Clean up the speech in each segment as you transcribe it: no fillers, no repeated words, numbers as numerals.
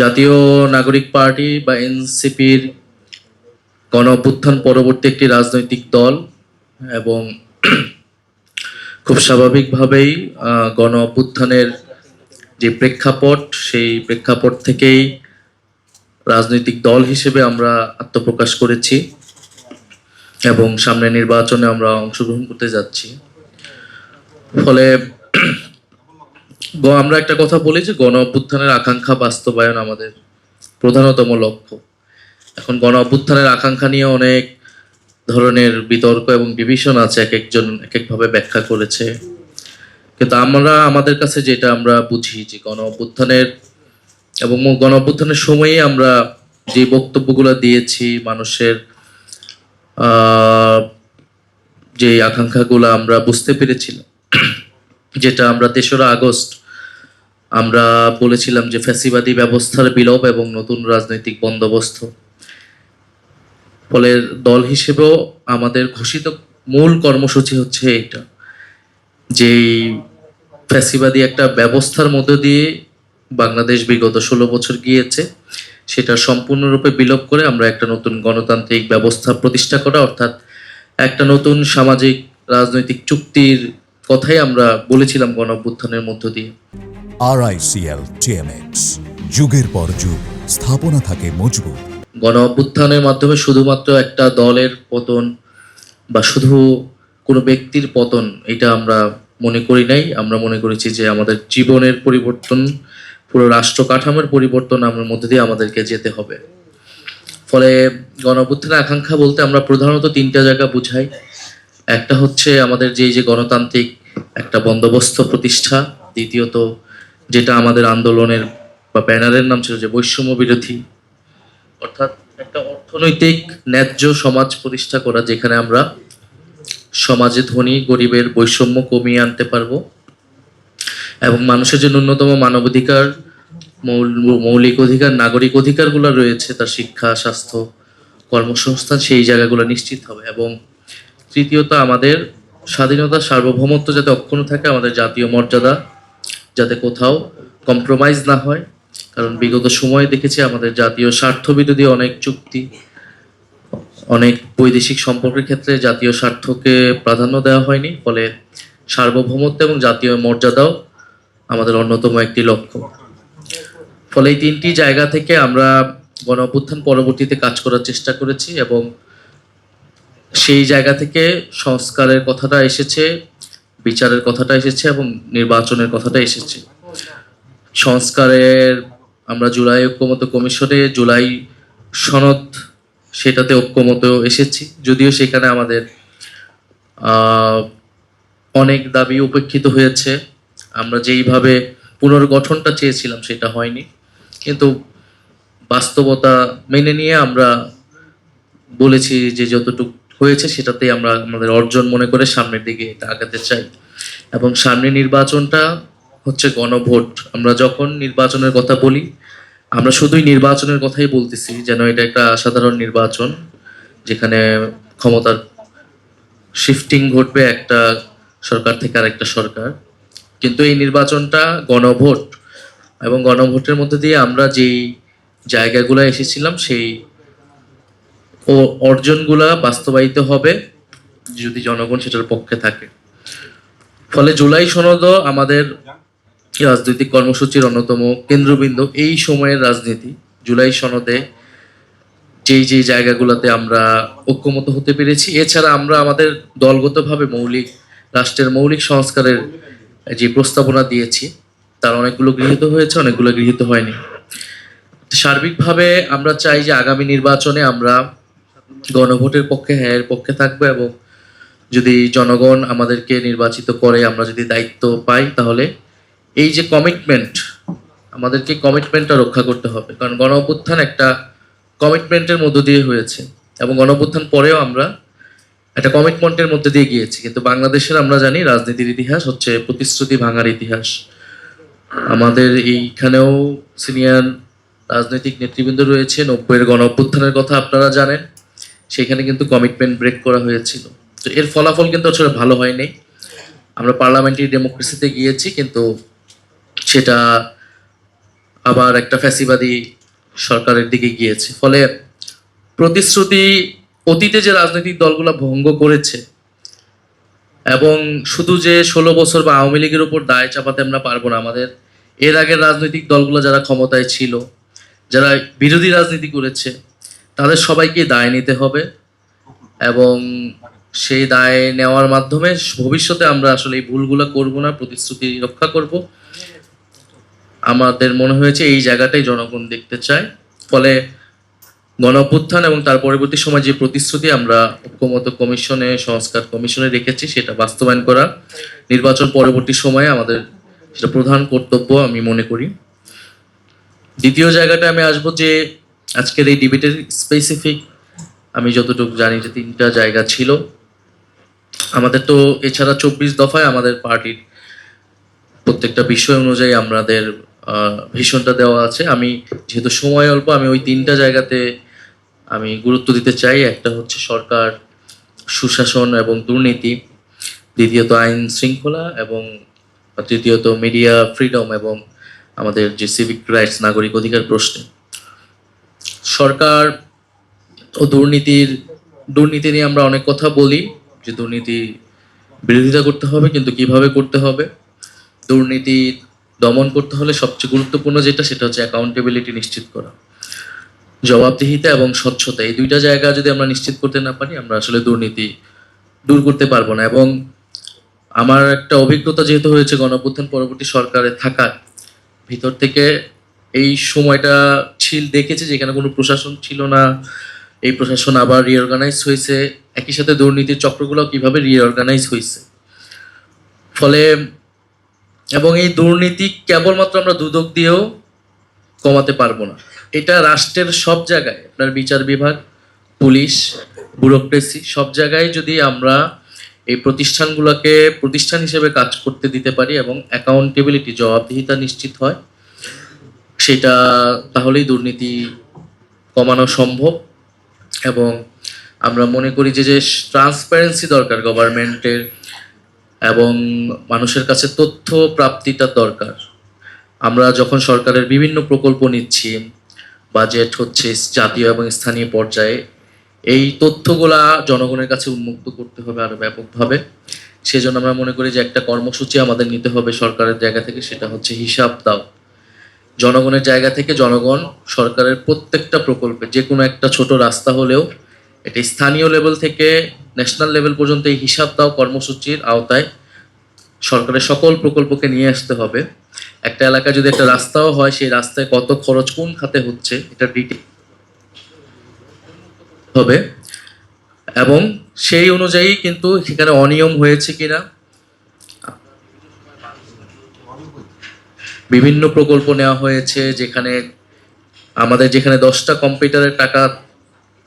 জাতীয় নাগরিক পার্টি বা এনসিপির গণ অভ্যুত্থান পরবর্তী একটি রাজনৈতিক দল এবং খুব স্বাভাবিকভাবেই গণ অভ্যুত্থানের যে প্রেক্ষাপট সেই প্রেক্ষাপট থেকেই রাজনৈতিক দল হিসেবে আমরা আত্মপ্রকাশ করেছি এবং সামনে নির্বাচনে আমরা অংশগ্রহণ করতে যাচ্ছি। ফলে আমরা একটা কথা বলি যে গণ অভ্যুত্থানের আকাঙ্ক্ষা বাস্তবায়ন আমাদের প্রধানতম লক্ষ্য। এখন গণ অভ্যুত্থানের আকাঙ্ক্ষা নিয়ে অনেক ধরনের বিতর্ক এবং ডিভিশন আছে, এক একজন এক একভাবে ব্যাখ্যা করেছে। কিন্তু আমরা আমাদের কাছে যেটা আমরা বুঝি যে গণ অভ্যুত্থানের এবং গণ অভ্যুত্থানের সময়ে আমরা যে বক্তব্যগুলো দিয়েছি, মানুষের যে আকাঙ্ক্ষাগুলো আমরা বুঝতে পেরেছিলাম, যেটা আমরা ৩রা আগস্ট আমরা বলেছিলাম যে ফ্যাসিবাদী ব্যবস্থার বিলোপ এবং নতুন রাজনৈতিক বন্দোবস্ত। ফলে দল হিসেবেও আমাদের ঘোষিত মূল কর্মসূচি হচ্ছে এটা, যে ফ্যাসিবাদী একটা ব্যবস্থার মধ্য দিয়ে বাংলাদেশ বিগত ১৬ বছর গিয়েছে, সেটা সম্পূর্ণরূপে বিলোপ করে আমরা একটা নতুন গণতান্ত্রিক ব্যবস্থা প্রতিষ্ঠা করা, অর্থাৎ একটা নতুন সামাজিক রাজনৈতিক চুক্তির কথাই আমরা বলেছিলাম গণ অভ্যুত্থানের মধ্য দিয়ে। RICL TMX, যুগের পর যুগ স্থাপনা থাকে মজবুত। গণ অভ্যুত্থানের মাধ্যমে শুধুমাত্র একটা দলের পতন বা শুধু কোনো ব্যক্তির পতন এটা আমরা মনে করি নাই। আমরা মনে করেছি যে আমাদের জীবনের পরিবর্তন, পুরো রাষ্ট্র কাঠামোর পরিবর্তন আমার মধ্যে দিয়ে আমাদেরকে যেতে হবে। ফলে গণ অভ্যুত্থানের আকাঙ্ক্ষা বলতে আমরা প্রধানত ৩টা জায়গা বুঝাই। একটা হচ্ছে আমাদের যে গণতান্ত্রিক একটা বন্দোবস্ত প্রতিষ্ঠা, দ্বিতীয়ত যেটা আমাদের আন্দোলনের বা ব্যানারের নাম ছিল যে বৈষম্য বিরোধী, অর্থাৎ একটা অর্থনৈতিক ন্যায্য সমাজ প্রতিষ্ঠা করা, যেখানে আমরা সমাজে ধনী গরিবের বৈষম্য কমিয়ে আনতে পারবো এবং মানুষের যে ন্যূনতম মানবাধিকার, মৌলিক অধিকার, নাগরিক অধিকারগুলো রয়েছে, তার শিক্ষা, স্বাস্থ্য, কর্মসংস্থান, সেই জায়গাগুলো নিশ্চিত হবে। এবং তৃতীয়ত আমাদের স্বাধীনতা, সার্বভৌমত্ব যাতে অক্ষুণ্ণ থাকে, আমাদের জাতীয় মর্যাদা যাতে কোথাও কম্প্রোমাইজ না হয়। কারণ বিগত সময়ে দেখেছি আমাদের জাতীয় স্বার্থ বিরোধী অনেক চুক্তি, অনেক বৈদেশিক সম্পর্কের ক্ষেত্রে জাতীয় স্বার্থকে প্রাধান্য দেওয়া হয়নি। ফলে সার্বভৌমত্ব এবং জাতীয় মর্যাদাও আমাদের অন্যতম একটি লক্ষ্য। ফলে এই ৩টি জায়গা থেকে আমরা গণ অভ্যুত্থান পরবর্তীতে কাজ করার চেষ্টা করেছি এবং সেই জায়গা থেকে সংস্কারের কথাটা এসেছে, বিচারের কথাটা এসেছে এবং নির্বাচনের কথাটা এসেছে। সংস্কারের আমরা জুলাই ঐক্যমত্য কমিশনে জুলাই সনদ, সেটাতে ঐক্যমত এসেছি, যদিও সেখানে আমাদের অনেক দাবি উপেক্ষিত হয়েছে। আমরা যেইভাবে পুনর্গঠনটা চেয়েছিলাম সেটা হয়নি, কিন্তু বাস্তবতা মেনে নিয়ে আমরা বলেছি যে যতটুকু হয়েছে সেটাতেই আমরা আমাদের অর্জন মনে করে সামনের দিকে আগাতে চাই। এবং সামনে নির্বাচনটা হচ্ছে গণভোট। আমরা যখন নির্বাচনের কথা বলি, আমরা শুধুই নির্বাচনের কথাই বলতেছি, যেন এটা একটা সাধারণ নির্বাচন যেখানে ক্ষমতার শিফটিং ঘটবে একটা সরকার থেকে আরেকটা সরকার। কিন্তু এই নির্বাচনটা গণভোট এবং গণভোটের মধ্যে দিয়ে আমরা যেই জায়গাগুলো এসেছিলাম সেই অর্জনগুলা বাস্তবায়িত হবে যদি জনগণ সেটার পক্ষে থাকে। ফলে জুলাই সনদও আমাদের রাজনৈতিক কর্মসূচির অন্যতম কেন্দ্রবিন্দু। এই সময়ের রাজনীতি জুলাই সনদে যেই জায়গাগুলোতে আমরা ঐক্যমত হতে পেরেছি, এছাড়া আমরা আমাদের দলগতভাবে রাষ্ট্রের মৌলিক সংস্কারের যে প্রস্তাবনা দিয়েছি তার অনেকগুলো গৃহীত হয়েছে, অনেকগুলো গৃহীত হয়নি। সার্বিকভাবে আমরা চাই যে আগামী নির্বাচনে আমরা গণভোটের পক্ষে, হ্যাঁ পক্ষে থাকবো এবং যদি জনগণ আমাদেরকে নির্বাচিত করে, আমরা যদি দায়িত্ব পাই, তাহলে এই যে কমিটমেন্ট, আমাদেরকে কমিটমেন্টটা রক্ষা করতে হবে। কারণ গণ অভ্যুত্থান একটা কমিটমেন্টের মধ্য দিয়ে হয়েছে এবং গণ অভ্যুত্থান পরেও আমরা একটা কমিটমেন্টের মধ্যে দিয়ে গিয়েছি। কিন্তু বাংলাদেশের আমরা জানি রাজনীতির ইতিহাস হচ্ছে প্রতিশ্রুতি ভাঙার ইতিহাস। আমাদের এইখানেও সিনিয়র রাজনৈতিক নেতৃবৃন্দ রয়েছে। 90-এর গণ অভ্যুত্থানের কথা আপনারা জানেন, সেখানে কিন্তু কমিটমেন্ট ব্রেক করা হয়েছিল। তো এর ফলাফল কিন্তু আসলে ভালো হয়নি। আমরা পার্লামেন্টারি ডেমোক্রেসিতে গিয়েছি, কিন্তু সেটা আবার একটা ফ্যাসিবাদী সরকারের দিকে গিয়েছে। ফলে প্রতিশ্রুতি অতীতে যে রাজনৈতিক দলগুলো ভঙ্গ করেছে, এবং শুধু যে 16 বছর বা আওয়ামী লীগের উপর দায় চাপাতে আমরা পারবো না। আমাদের এর আগের রাজনৈতিক দলগুলো যারা ক্ষমতায় ছিল, যারা বিরোধী রাজনীতি করেছে, তাদের সবাইকে দায় নিতে হবে, এবং সেই দায় নেওয়ার মাধ্যমে ভবিষ্যতে আমরা আসলে এই ভুলগুলো করব না, প্রতিশ্রুতি রক্ষা করব। আমাদের মনে হয়েছে এই জায়গাটাই জনগণ দেখতে চায়। ফলে গণ অভ্যুত্থান এবং তার পরবর্তী সময় যে প্রতিশ্রুতি আমরা ঐক্যমত্য কমিশনে, সংস্কার কমিশনে রেখেছি, সেটা বাস্তবায়ন করা নির্বাচন পরবর্তী সময়ে আমাদের সেটা প্রধান কর্তব্য আমি মনে করি। দ্বিতীয় জায়গাটা আমি আসবো যে আজকের এই ডিবেটের স্পেসিফিক আমি যতটুকু জানি যে 3টা জায়গা ছিল আমাদের। তো এছাড়া 24 দফায় আমাদের পার্টির প্রত্যেকটা বিষয় অনুযায়ী আমাদের ভিশনটা দেওয়া আছে। আমি যেহেতু সময় অল্প, আমি ওই 3টা জায়গাতে আমি গুরুত্ব দিতে চাই। একটা হচ্ছে সরকার, সুশাসন এবং দুর্নীতি, দ্বিতীয়ত আইন শৃঙ্খলা, এবং তৃতীয়ত মিডিয়া ফ্রিডম এবং আমাদের যে সিভিক রাইটস, নাগরিক অধিকার প্রশ্নে। সরকার ও দুর্নীতি নিয়ে আমরা অনেক কথা বলি যে দুর্নীতি বিরোধিতা করতে হবে, কিন্তু কিভাবে করতে হবে। দুর্নীতি দমন করতে হলে সবচেয়ে গুরুত্বপূর্ণ যেটা, সেটা হচ্ছে অ্যাকাউন্টেবিলিটি নিশ্চিত করা, জবাবদিহিতা এবং স্বচ্ছতা। এই 2টা জায়গা যদি আমরা নিশ্চিত করতে না পারি, আমরা আসলে দুর্নীতি দূর করতে পারবো না। এবং আমার একটা অভিজ্ঞতা যেহেতু হয়েছে গণঅভ্যুত্থান পরবর্তী সরকারে থাকার ভিতর থেকে, এই সময়টা দেখেছি যেখানে কোনো প্রশাসন ছিল না, এই প্রশাসন আবার রিঅর্গানাইজ হয়েছে, একই সাথে দুর্নীতির চক্রগুলো কিভাবে রিঅর্গানাইজ হয়েছে। ফলে এবং এই দুর্নীতি কেবলমাত্র আমরা দুদক দিয়েও কমাতে পারবো না। এটা রাষ্ট্রের সব জায়গায়, আপনার বিচার বিভাগ, পুলিশ, ব্যুরোক্রেসি, সব জায়গায় যদি আমরা এই প্রতিষ্ঠানগুলোকে প্রতিষ্ঠান হিসেবে কাজ করতে দিতে পারি এবং অ্যাকাউন্টেবিলিটি, জবাবদিহিতা নিশ্চিত হয়, সেটা তাহলেই দুর্নীতি কমানো সম্ভব। এবং আমরা মনে করি যে ট্রান্সপারেন্সি দরকার গভর্নমেন্টের, এবং মানুষের কাছে তথ্য প্রাপ্তিটা দরকার। আমরা যখন সরকারের বিভিন্ন প্রকল্প নিচ্ছি, বাজেট হচ্ছে জাতীয় এবং স্থানীয় পর্যায়ে, এই তথ্যগুলা জনগণের কাছে উন্মুক্ত করতে হবে আরো ব্যাপকভাবে। সেজন্য আমরা মনে করি যে একটা কর্মসূচি আমাদের নিতে হবে সরকারের জায়গা থেকে, সেটা হচ্ছে হিসাব দাও। জনগণের জায়গা থেকে জনগণ সরকারের প্রত্যেকটা প্রকল্পে, যে কোনো একটা ছোট রাস্তা হলেও এটা স্থানীয় লেভেল থেকে ন্যাশনাল লেভেল পর্যন্ত এই হিসাব দাও কর্মসূচির আওতায় সরকারের সকল প্রকল্পকে নিয়ে আসতে হবে। একটা এলাকায় যদি একটা রাস্তাও হয়, সেই রাস্তায় কত খরচ কোন খাতে হচ্ছে এটা ডিটেইল হবে, এবং সেই অনুযায়ী কিন্তু সেখানে অনিয়ম হয়েছে কিনা, বিভিন্ন প্রকল্প নেওয়া হয়েছে যেখানে 10টা কম্পিউটারের টাকা,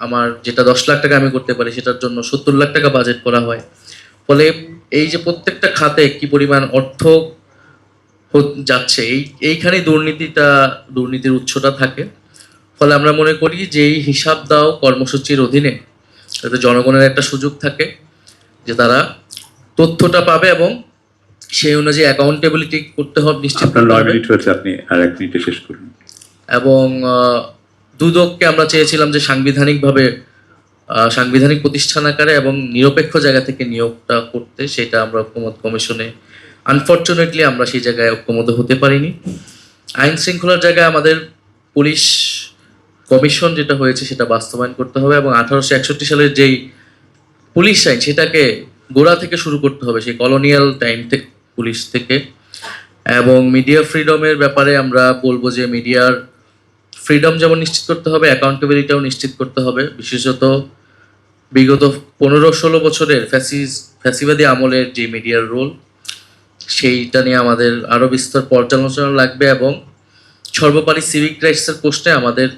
আমার যেটা 10 লাখ টাকা আমি করতে পারি, সেটার জন্য 70 লাখ টাকা বাজেট করা হয়। ফলে এই যে প্রত্যেকটা খাতে কি পরিমাণ অর্থ যাচ্ছে, এইখানেই দুর্নীতির উৎসটা থাকে। ফলে আমরা মনে করি যে এই হিসাব দাও কর্মসূচির অধীনে যাতে জনগণের একটা সুযোগ থাকে যে তারা তথ্যটা পাবে এবং সেই অনুযায়ী অ্যাকাউন্টেবিলিটি করতে হবে, নিশ্চিত আপনার 9 মিনিট হয়েছে, আপনি আর 1 মিনিটে শেষ করুন। এবং দুদককে আমরা চেয়েছিলাম যে সাংবিধানিক প্রতিষ্ঠান আকারে এবং নিরপেক্ষ জায়গা থেকে নিয়োগটা করতে, সেটা আমরা ঐক্যমত কমিশনে আনফরচুনেটলি আমরা সেই জায়গায় ঐক্যমত হতে পারিনি। আইন শৃঙ্খলার জায়গায় আমাদের পুলিশ কমিশন যেটা হয়েছে সেটা বাস্তবায়ন করতে হবে, এবং 1861 সালের যেই পুলিশ আইন, সেটাকে গোড়া থেকে শুরু করতে হবে, সেই কলোনিয়াল টাইম থেকে, পুলিশ থেকে। এবং মিডিয়া ফ্রিডমের ব্যাপারে আমরা বলবো যে মিডিয়ার ফ্রিডম যেমন নিশ্চিত করতে হবে, অ্যাকাউন্টেবিলিটিও নিশ্চিত করতে হবে। বিশেষত বিগত 15-16 বছরের ফ্যাসিবাদী আমলের যে মিডিয়ার রোল, সেইটা নিয়ে আমাদের আরও বিস্তর পর্যালোচনা লাগবে। এবং সর্বোপরি সিভিক রাইটসের প্রশ্নে আমাদের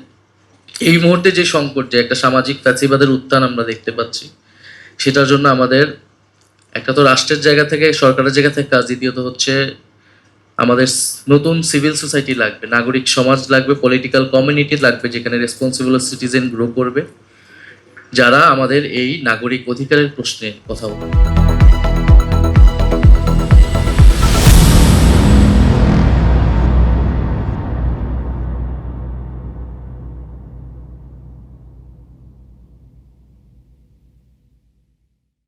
এই মুহূর্তে যে সংকট, যে একটা সামাজিক ফ্যাসিবাদের উত্থান আমরা দেখতে পাচ্ছি, সেটার জন্য আমাদের একটা তো রাষ্ট্রের জায়গা থেকে, সরকারের জায়গা থেকে কাজ, দ্বিতীয়ত হচ্ছে আমাদের নতুন সিভিল সোসাইটি লাগবে, নাগরিক সমাজ লাগবে, পলিটিক্যাল কমিউনিটি লাগবে, যেখানে রেসপন্সিবল সিটিজেন গ্রো করবে, যারা আমাদের এই নাগরিক অধিকারের প্রশ্নে কথা বলবে।